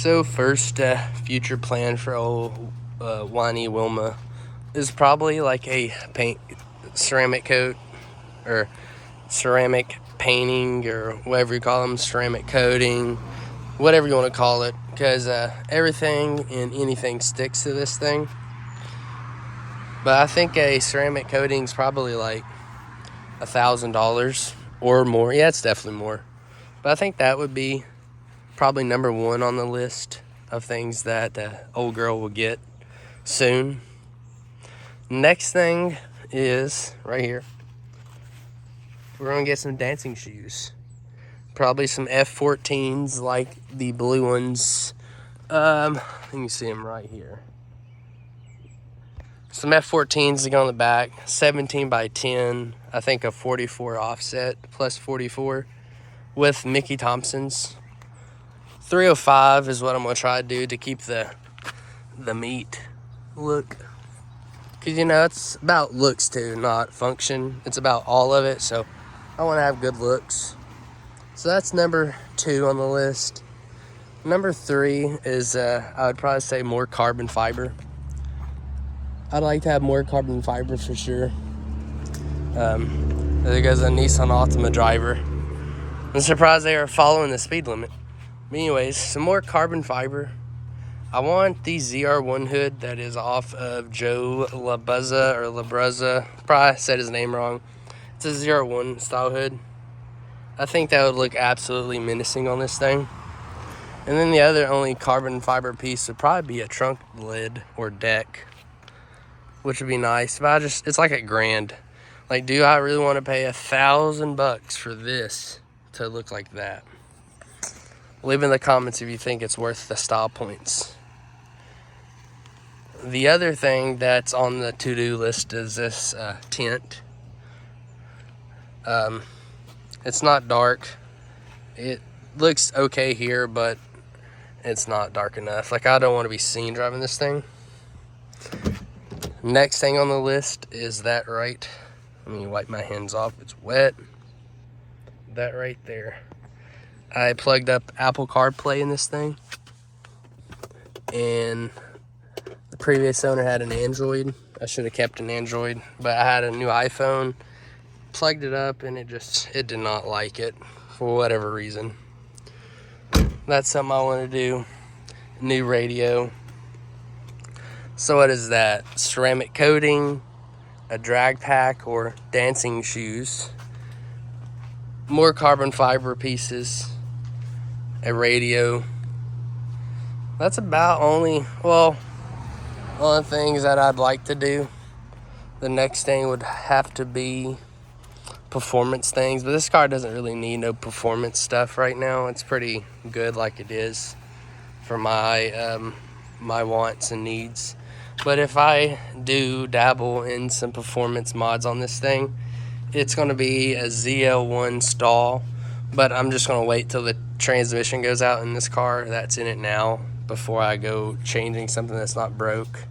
So first future plan for old whiny Wilma is probably like a ceramic coat or ceramic painting or whatever you call them, ceramic coating, whatever you want to call it, because everything and anything sticks to this thing. But I think a ceramic coating is probably like $1,000 or more. Yeah, it's definitely more. But I think that would be probably number one on the list of things that the old girl will get soon. Next thing is right here. We're gonna get some dancing shoes. Probably some F14s like the blue ones. You can see them right here. Some F14s to go on the back. 17 by 10. I think a 44 offset plus 44 with Mickey Thompson's. 305 is what I'm gonna try to do to keep the meat look, because you know it's about looks too, not function. It's about all of it, so I want to have good looks. So that's number 2 on the list. Number 3 is I would probably say more carbon fiber. I'd like to have more carbon fiber for sure. There goes a Nissan Altima driver. I'm surprised they are following the speed limit. But anyways, some more carbon fiber. I want the ZR1 hood that is off of Joe LaBruzza. Probably said his name wrong. It's a ZR1 style hood. I think that would look absolutely menacing on this thing. And then the other only carbon fiber piece would probably be a trunk lid or deck, which would be nice. But it's like $1,000. Like, do I really want to pay $1,000 for this to look like that? Leave in the comments if you think it's worth the style points. The other thing that's on the to-do list is this tent. It's not dark. It looks okay here, but it's not dark enough. Like, I don't want to be seen driving this thing. Next thing on the list is that right. Let me wipe my hands off. It's wet. That right there. I plugged up Apple CarPlay in this thing, and the previous owner had an Android. I should have kept an Android, but I had a new iPhone, plugged it up, and it did not like it for whatever reason. That's something I want to do. New radio. So what is that? Ceramic coating, a drag pack or dancing shoes, more carbon fiber pieces, a radio. That's about only things that I'd like to do. The next thing would have to be performance things, but this car doesn't really need no performance stuff right now. It's pretty good like it is for my my wants and needs. But if I do dabble in some performance mods on this thing, it's going to be a ZL1 stall, but I'm just going to wait till the transmission goes out in this car that's in it now before I go changing something that's not broke.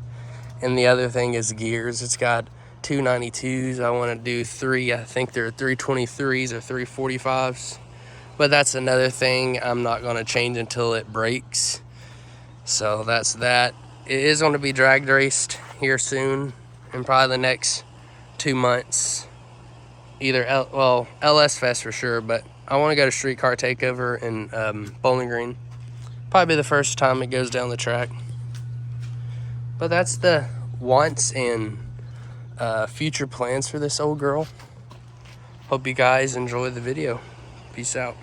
And the other thing is gears. It's got 292s. I want to do 3. I think they're 323s or 345s. But that's another thing I'm not going to change until it breaks. So that's that. It is going to be drag raced here soon, in probably the next 2 months. Either LS Fest for sure, but I want to go to Streetcar Takeover in Bowling Green. Probably be the first time it goes down the track. But that's the wants and future plans for this old girl. Hope you guys enjoy the video. Peace out.